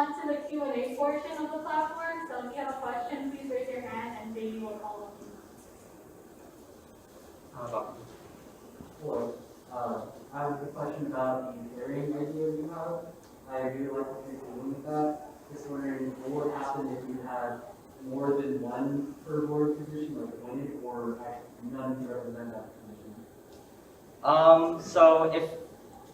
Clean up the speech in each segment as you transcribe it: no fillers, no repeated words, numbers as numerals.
on to the Q&A portion of the platform. So if you have a question, please raise your hand and Jamie will call on you. Hello. I have a question about the pairing idea you have. I really like what you're doing with that. Just wondering what would happen if you had more than one per board position, like appointed, or actually none to represent that position? So if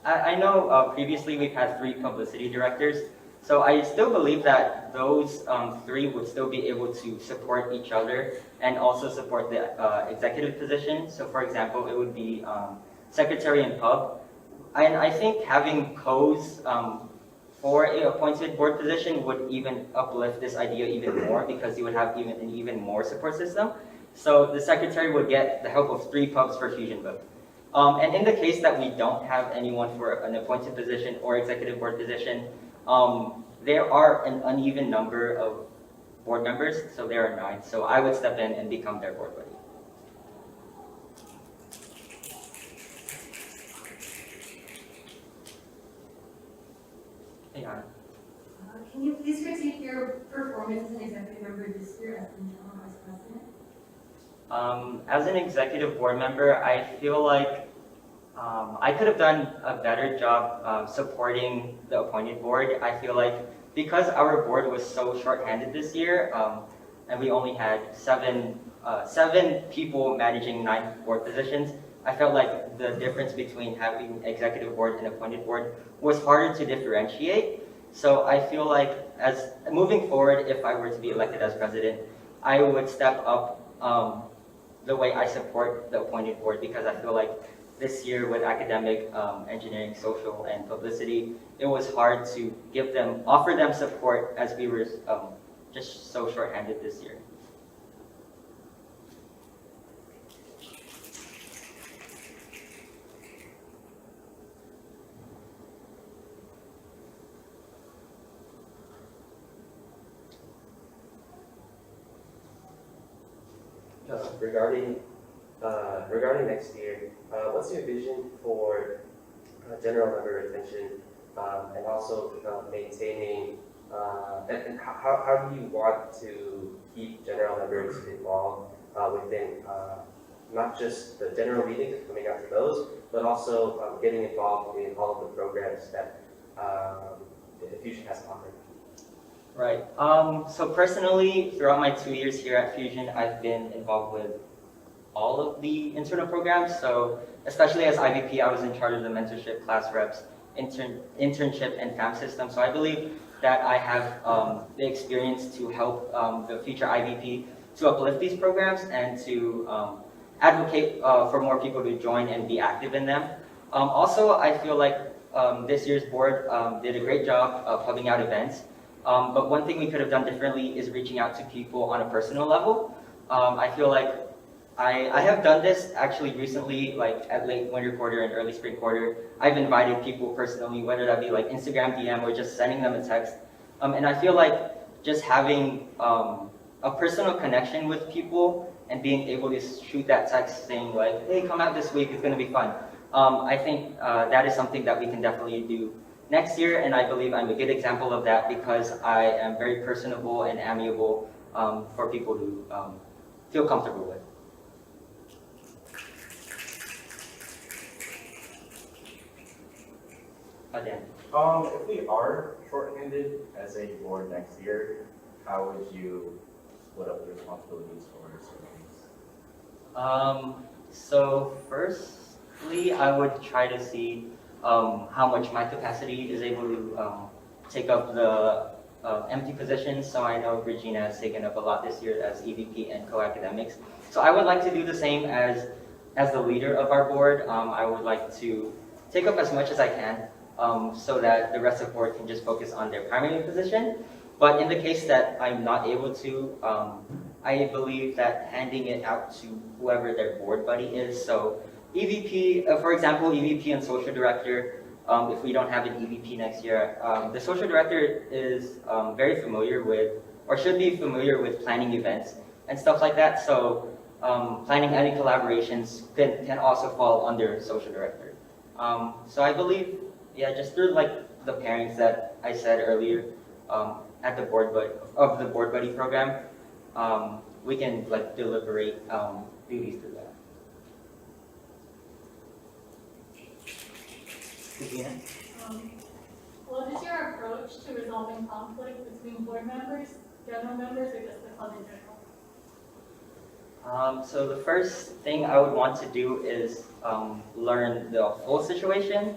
I know previously we've had 3 publicity directors, so I still believe that those 3 would still be able to support each other and also support the executive position. So for example, it would be secretary and pub. And I think having co's for a appointed board position would even uplift this idea even more because you would have an even more support system. So the secretary would get the help of 3 pubs for Fusion Book. And in the case that we don't have anyone for an appointed position or executive board position, there are an uneven number of board members, so there are 9. So I would step in and become their board buddy. Hey, Anna. Can you please critique your performance as an executive member this year as interim vice president? As an executive board member, I feel like I could have done a better job supporting the appointed board. I feel like because our board was so short-handed this year, and we only had 7 people managing 9 board positions, I felt like the difference between having executive board and appointed board was harder to differentiate. So I feel like as moving forward, if I were to be elected as president, I would step up the way I support the appointed board because I feel like this year with academic, engineering, social, and publicity, it was hard to offer them support as we were just so short-handed this year. Regarding next year, what's your vision for general member retention and also maintaining and how do you want to keep general members involved within not just the general meetings coming out to those, but also getting involved in all of the programs that the Fusion has offered? Right. So personally, throughout my 2 years here at Fusion, I've been involved with all of the internal programs. So especially as IVP, I was in charge of the mentorship, class reps, internship, and FAM system. So I believe that I have the experience to help the future IVP to uplift these programs and to advocate for more people to join and be active in them. Also, I feel like this year's board did a great job of pubbing out events. But one thing we could have done differently is reaching out to people on a personal level. I feel like I have done this actually recently, like at late winter quarter and early spring quarter. I've invited people personally, whether that be like Instagram DM or just sending them a text. And I feel like just having a personal connection with people and being able to shoot that text saying like, hey, come out this week, it's gonna be fun. I think that is something that we can definitely do next year, and I believe I'm a good example of that because I am very personable and amiable for people to feel comfortable with. Dan. If we are short-handed as a board next year, how would you split up the responsibilities for certain things? So firstly, I would try to see how much my capacity is able to take up the empty positions. So I know Regina has taken up a lot this year as EVP and co-academics. So I would like to do the same as the leader of our board. I would like to take up as much as I can so that the rest of the board can just focus on their primary position. But in the case that I'm not able to, I believe that handing it out to whoever their board buddy is. So EVP, for example, EVP and social director, if we don't have an EVP next year, the social director is very familiar with, or should be familiar with planning events and stuff like that. So planning any collaborations can also fall under social director. So I believe, yeah, just through like the pairings that I said earlier, at the board buddy program, we can like deliberate duties through that. Christina? What is your approach to resolving conflict between board members, general members, or just the club in general? So the first thing I would want to do is learn the full situation.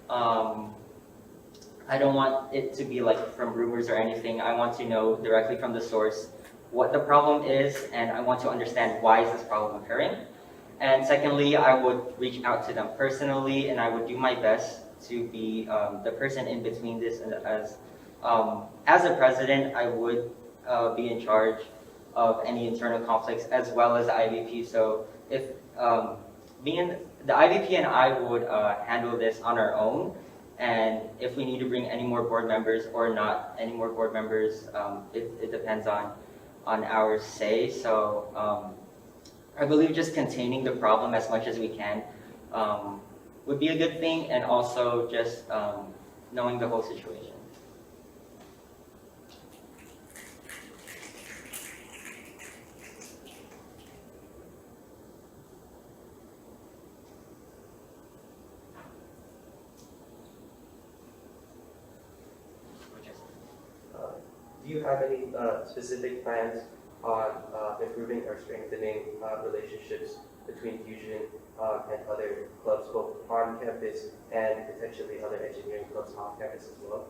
I don't want it to be like from rumors or anything. I want to know directly from the source what the problem is, and I want to understand why is this problem occurring. And secondly, I would reach out to them personally, and I would do my best to be the person in between this. And as a president, I would be in charge of any internal conflicts as well as the IVP. So if the IVP and I would handle this on our own, and if we need to bring any more board members or not any more board members, it depends on our say. So I believe just containing the problem as much as we can would be a good thing, and also just knowing the whole situation. Do you have any specific plans on improving or strengthening relationships between Fusion and other clubs, both on campus and potentially other engineering clubs off campus as well?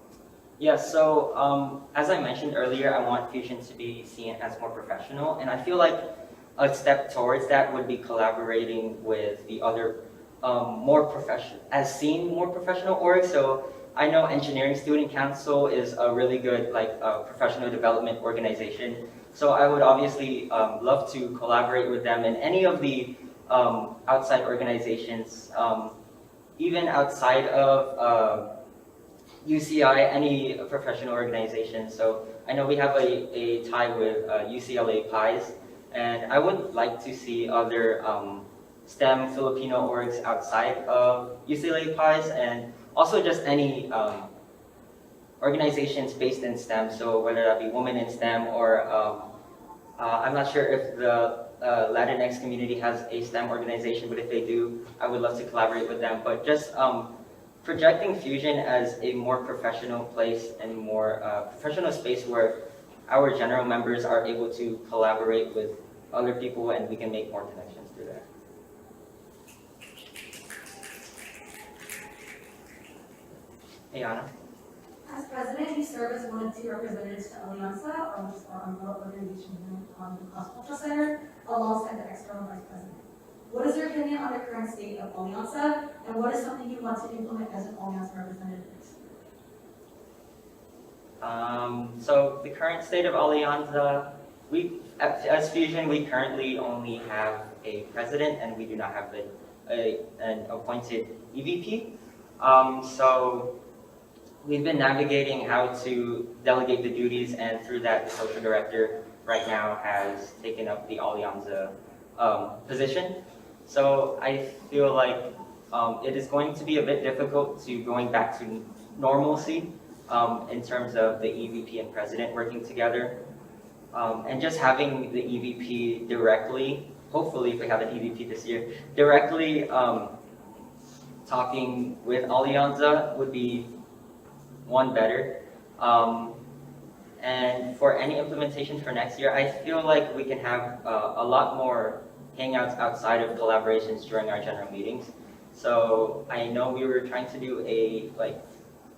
Yeah, so as I mentioned earlier, I want Fusion to be seen as more professional, and I feel like a step towards that would be collaborating with the other more professional orgs. So I know Engineering Student Council is a really good professional development organization. So I would obviously love to collaborate with them, and any of the outside organizations, even outside of UCI, any professional organization. So I know we have a tie with UCLA PIES, and I would like to see other STEM Filipino orgs outside of UCLA PIES, and also just any organizations based in STEM, so whether that be Women in STEM or I'm not sure if the Latinx community has a STEM organization, but if they do, I would love to collaborate with them. But just projecting Fusion as a more professional place and more professional space where our general members are able to collaborate with other people, and we can make more connections through that. Hey, Anna. As president, you serve as one of two representatives to Alianza, which is our umbrella organization on the Cross Cultural Center, alongside the external vice president. What is your opinion on the current state of Alianza, and what is something you want to implement as an Alianza representative? So the current state of Alianza, as Fusion, we currently only have a president, and we do not have an appointed EVP. So we've been navigating how to delegate the duties, and through that, the social director right now has taken up the Alianza position. So I feel like it is going to be a bit difficult to going back to normalcy in terms of the EVP and president working together. And just having the EVP directly, hopefully if we have an EVP this year, directly talking with Alianza would be one better. And for any implementation for next year, I feel like we can have a lot more hangouts outside of collaborations during our general meetings. So I know we were trying to do a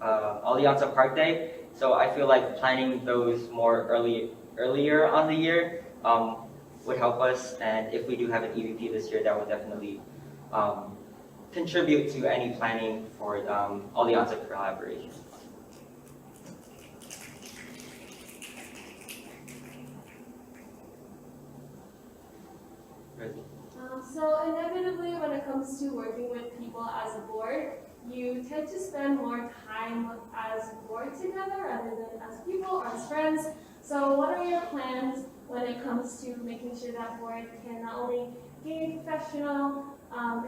Alianza Park Day. So I feel like planning those more earlier on the year would help us. And if we do have an EVP this year, that would definitely contribute to any planning for Alianza collaboration. So inevitably, when it comes to working with people as a board, you tend to spend more time as a board together rather than as people or as friends. So what are your plans when it comes to making sure that board can not only gain professional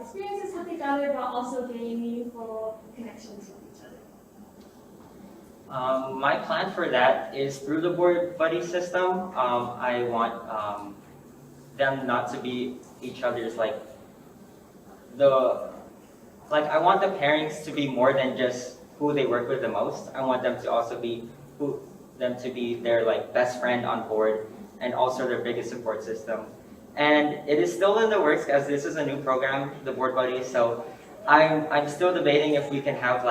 experiences with each other, but also gain meaningful connections with each My plan for that is through the board buddy system. I want them not to be each other's I want the pairings to be more than just who they work with the most. I want them to also be their best friend on board and also their biggest support system. And it is still in the works as this is a new program, the board buddy. So I'm still debating if we can have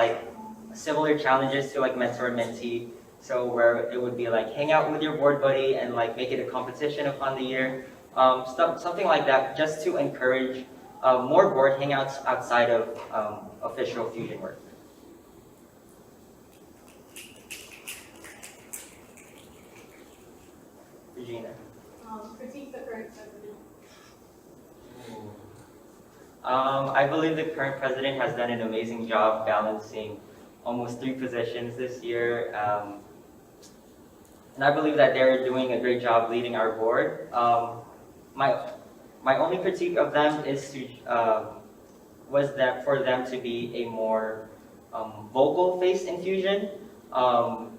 similar challenges to mentor and mentee. So where it would be hang out with your board buddy and make it a competition upon the year. Something like that, just to encourage more board hangouts outside of official Fusion work. Regina. Critique the current president. I believe the current president has done an amazing job balancing almost 3 positions this year. And I believe that they're doing a great job leading our board. My only critique of them is was that for them to be a more vocal face in Fusion.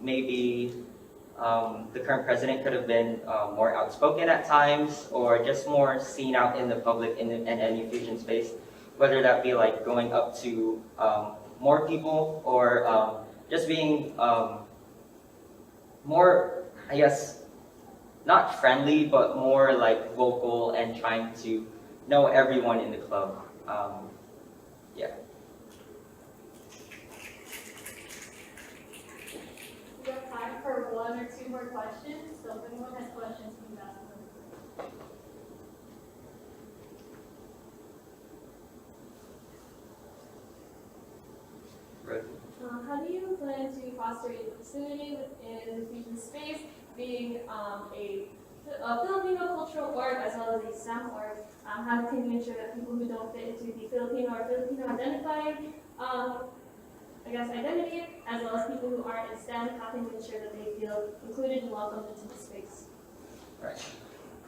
Maybe the current president could have been more outspoken at times, or just more seen out in the public in any Fusion space, whether that be going up to more people or just being more, I guess, not friendly, but more vocal and trying to know everyone in the club. Yeah. We have time for 1 or 2 more questions, so if anyone has questions, please ask them. Right. How do you plan to foster inclusivity within the Fusion space, being a Filipino cultural org as well as a STEM org? How can you ensure that people who don't fit into the Filipino or Filipino identifying identity, as well as people who aren't in STEM, how can you ensure that they feel included and welcomed into the space? Right.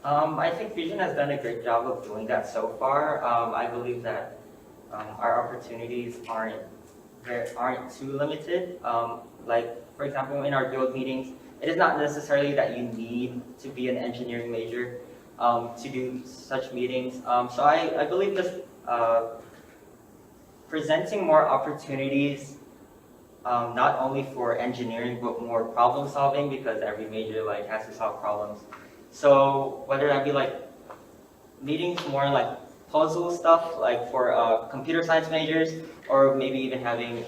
I think Fusion has done a great job of doing that so far. I believe that our opportunities aren't too limited. For example, in our guild meetings, it is not necessarily that you need to be an engineering major to do such meetings. So I believe this presenting more opportunities, not only for engineering, but more problem solving, because every major has to solve problems. So whether that be meetings more puzzle stuff, for computer science majors, or maybe even having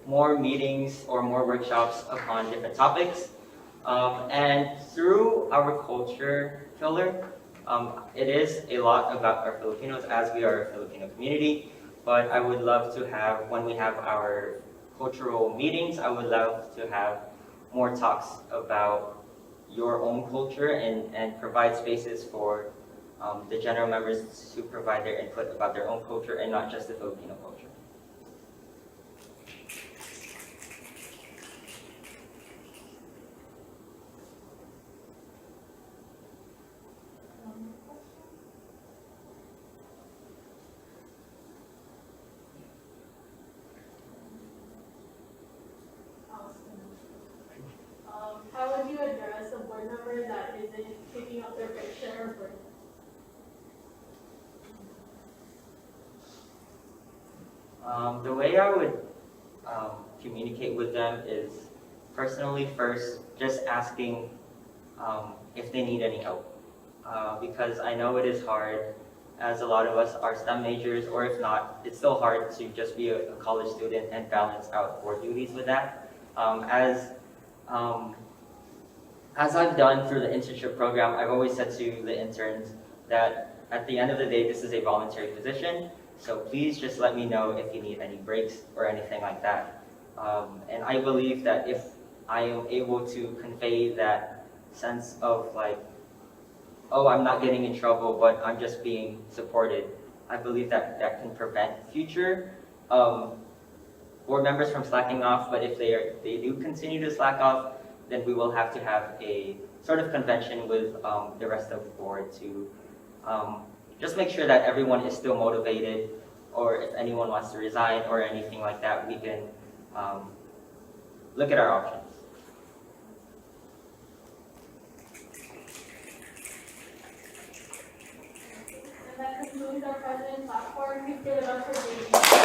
more meetings or more workshops upon different topics. And through our culture pillar, it is a lot about our Filipinos, as we are a Filipino community. But I would love to have, when we have our cultural meetings, I would love to have more talks about your own culture and provide spaces for the general members to provide their input about their own culture and not just the Filipino culture. How would you address a board member that isn't picking up their fair share of work? The way I would communicate with them is personally first, just asking if they need any help. Because I know it is hard, as a lot of us are STEM majors, or if not, it's still hard to just be a college student and balance out board duties with that. As I've done through the internship program, I've always said to the interns that at the end of the day, this is a voluntary position, so please just let me know if you need any breaks or anything like that. And I believe that if I am able to convey that sense of oh, I'm not getting in trouble, but I'm just being supported, I believe that that can prevent future board members from slacking off. But if they do continue to slack off, then we will have to have a sort of convention with the rest of the board to just make sure that everyone is still motivated, or if anyone wants to resign or anything like that, we can look at our options. And that concludes our president's platform. Please give it up for David.